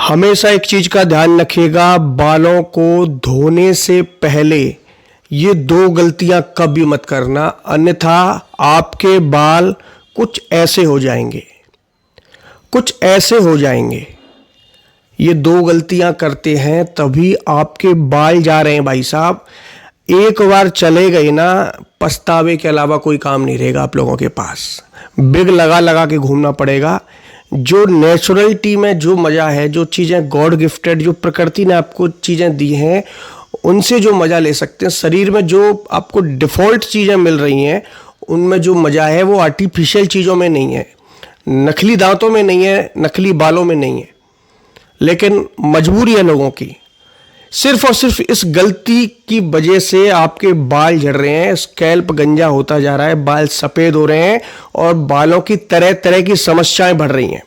हमेशा एक चीज का ध्यान रखिएगा, बालों को धोने से पहले ये दो गलतियां कभी मत करना, अन्यथा आपके बाल कुछ ऐसे हो जाएंगे, कुछ ऐसे हो जाएंगे। ये दो गलतियां करते हैं तभी आपके बाल जा रहे हैं भाई साहब। एक बार चले गए ना, पछतावे के अलावा कोई काम नहीं रहेगा आप लोगों के पास। बिग लगा लगा के घूमना पड़ेगा। जो नेचुरलिटी में जो मज़ा है, जो चीज़ें गॉड गिफ्टेड, जो प्रकृति ने आपको चीज़ें दी हैं, उनसे जो मज़ा ले सकते हैं, शरीर में जो आपको डिफ़ॉल्ट चीज़ें मिल रही हैं उनमें जो मज़ा है वो आर्टिफिशियल चीज़ों में नहीं है, नकली दांतों में नहीं है, नकली बालों में नहीं है। लेकिन मजबूरी है लोगों की, सिर्फ और सिर्फ इस गलती की वजह से आपके बाल झड़ रहे हैं, स्कैल्प गंजा होता जा रहा है, बाल सफ़ेद हो रहे हैं और बालों की तरह तरह की समस्याएं बढ़ रही हैं।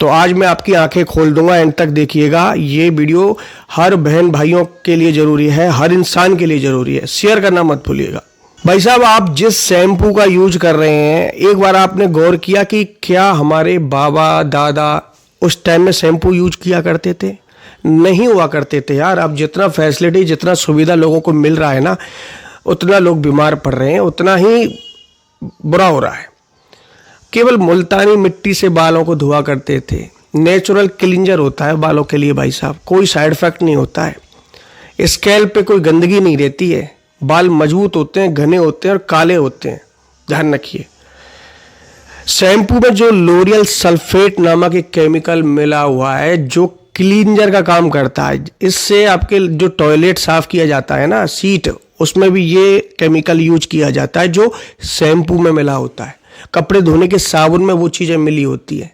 तो आज मैं आपकी आंखें खोल दूंगा, एंड तक देखिएगा। ये वीडियो हर बहन भाइयों के लिए ज़रूरी है, हर इंसान के लिए ज़रूरी है। शेयर करना मत भूलिएगा। भाई साहब, आप जिस शैम्पू का यूज कर रहे हैं, एक बार आपने गौर किया कि क्या हमारे बाबा दादा उस टाइम में शैम्पू यूज किया करते थे? नहीं हुआ करते थे यार। अब जितना फैसिलिटी, जितना सुविधा लोगों को मिल रहा है ना, उतना लोग बीमार पड़ रहे हैं, उतना ही बुरा हो रहा है। केवल मुल्तानी मिट्टी से बालों को धुआ करते थे। नेचुरल क्लींजर होता है बालों के लिए भाई साहब, कोई साइड इफेक्ट नहीं होता है। स्कैल्प पे कोई गंदगी नहीं रहती है, बाल मजबूत होते हैं, घने होते हैं और काले होते हैं। ध्यान रखिए, शैम्पू में जो लोरियल सल्फेट नामक एक केमिकल मिला हुआ है जो क्लींजर का काम करता है, इससे आपके जो टॉयलेट साफ किया जाता है ना, सीट, उसमें भी ये केमिकल यूज किया जाता है जो शैम्पू में मिला होता है। कपड़े धोने के साबुन में वो चीज़ें मिली होती है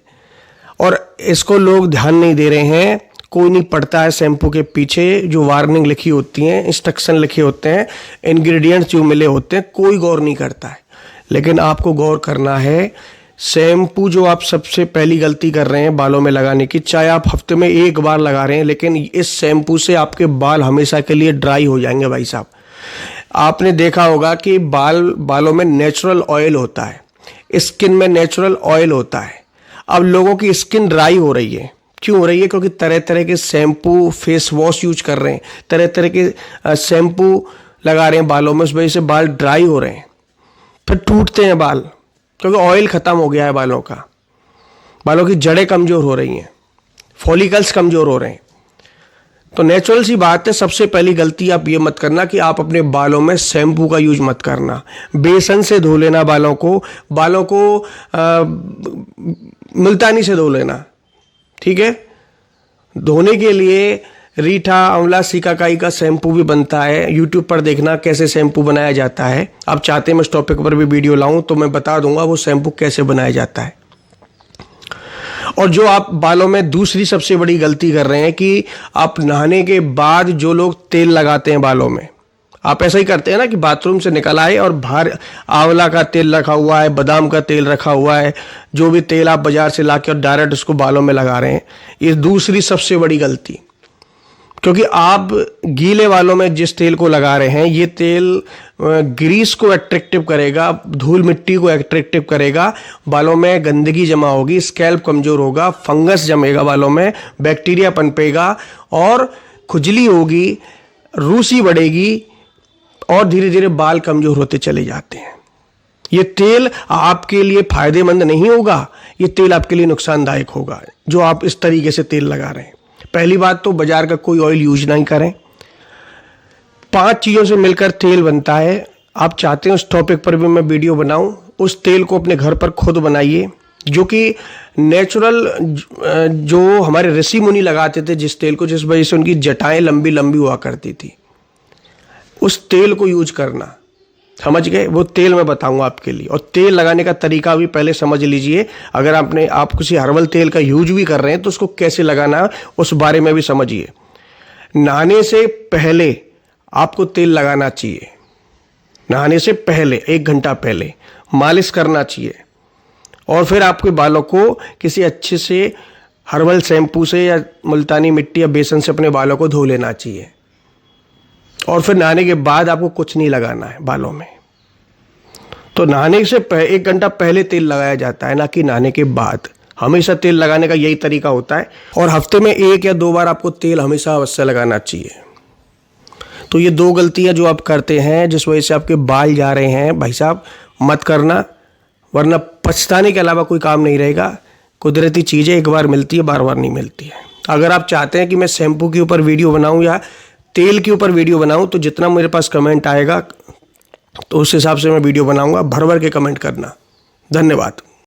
और इसको लोग ध्यान नहीं दे रहे हैं। कोई नहीं पढ़ता है शैम्पू के पीछे जो वार्निंग लिखी होती हैं, इंस्ट्रक्शन लिखे होते हैं, इंग्रेडिएंट्स जो मिले होते हैं, कोई गौर नहीं करता है। लेकिन आपको गौर करना है। शैम्पू जो आप सबसे पहली गलती कर रहे हैं बालों में लगाने की, चाहे आप हफ्ते में एक बार लगा रहे हैं, लेकिन इस शैम्पू से आपके बाल हमेशा के लिए ड्राई हो जाएंगे भाई साहब। आपने देखा होगा कि बालों में नेचुरल ऑयल होता है, स्किन में नेचुरल ऑयल होता है। अब लोगों की स्किन ड्राई हो रही है। क्यों हो रही है? क्योंकि तरह तरह के शैम्पू, फेस वॉश यूज कर रहे हैं, तरह तरह के शैम्पू लगा रहे हैं बालों में, उस वजह से बाल ड्राई हो रहे हैं, फिर टूटते हैं बाल, क्योंकि ऑयल ख़त्म हो गया है बालों का। बालों की जड़ें कमज़ोर हो रही हैं, फॉलिकल्स कमज़ोर हो रहे हैं। तो नेचुरल सी बात है, सबसे पहली गलती आप ये मत करना कि आप अपने बालों में शैम्पू का यूज मत करना। बेसन से धो लेना बालों को मुल्तानी से धो लेना, ठीक है। धोने के लिए रीठा, आंवला, सिकाकाई का शैम्पू भी बनता है। यूट्यूब पर देखना कैसे शैम्पू बनाया जाता है। आप चाहते हैं मैं इस टॉपिक पर भी वीडियो लाऊं तो मैं बता दूंगा वो शैम्पू कैसे बनाया जाता है। और जो आप बालों में दूसरी सबसे बड़ी गलती कर रहे हैं कि आप नहाने के बाद जो लोग तेल लगाते हैं बालों में, आप ऐसा ही करते हैं ना कि बाथरूम से निकल आए और बाहर आंवला का तेल रखा हुआ है, बादाम का तेल रखा हुआ है, जो भी तेल आप बाजार से लाके और डायरेक्ट उसको बालों में लगा रहे हैं। ये दूसरी सबसे बड़ी गलती, क्योंकि आप गीले बालों में जिस तेल को लगा रहे हैं, ये तेल ग्रीस को अट्रैक्टिव करेगा, धूल मिट्टी को अट्रैक्टिव करेगा, बालों में गंदगी जमा होगी, स्कैल्प कमज़ोर होगा, फंगस जमेगा बालों में, बैक्टीरिया पनपेगा और खुजली होगी, रूसी बढ़ेगी और धीरे धीरे बाल कमज़ोर होते चले जाते हैं। ये तेल आपके लिए फ़ायदेमंद नहीं होगा, ये तेल आपके लिए नुकसानदायक होगा जो आप इस तरीके से तेल लगा रहे हैं। पहली बात तो बाजार का कोई ऑयल यूज नहीं करें। 5 चीज़ों से मिलकर तेल बनता है। आप चाहते हैं उस टॉपिक पर भी मैं वीडियो बनाऊं, उस तेल को अपने घर पर खुद बनाइए, जो कि नेचुरल, जो हमारे ऋषि मुनि लगाते थे जिस तेल को, जिस वजह से उनकी जटाएं लंबी लंबी हुआ करती थी, उस तेल को यूज करना। समझ गए? वो तेल मैं बताऊंगा आपके लिए। और तेल लगाने का तरीका भी पहले समझ लीजिए। अगर आप किसी हर्बल तेल का यूज भी कर रहे हैं तो उसको कैसे लगाना उस बारे में भी समझिए। नहाने से पहले आपको तेल लगाना चाहिए। नहाने से पहले 1 घंटा पहले मालिश करना चाहिए और फिर आपके बालों को किसी अच्छे से हर्बल शैम्पू से या मुल्तानी मिट्टी या बेसन से अपने बालों को धो लेना चाहिए। और फिर नहाने के बाद आपको कुछ नहीं लगाना है बालों में। तो नहाने से 1 घंटा पहले तेल लगाया जाता है, ना कि नहाने के बाद। हमेशा तेल लगाने का यही तरीका होता है, और हफ्ते में 1 या 2 बार आपको तेल हमेशा अवश्य लगाना चाहिए। तो ये 2 गलतियां जो आप करते हैं जिस वजह से आपके बाल जा रहे हैं, भाई साहब मत करना, वरना पछताने के अलावा कोई काम नहीं रहेगा। कुदरती चीज़ें एक बार मिलती है, बार बार नहीं मिलती है। अगर आप चाहते हैं कि मैं शैम्पू के ऊपर वीडियो बनाऊं या तेल के ऊपर वीडियो बनाऊं, तो जितना मेरे पास कमेंट आएगा तो उस हिसाब से मैं वीडियो बनाऊंगा। भर भर के कमेंट करना। धन्यवाद।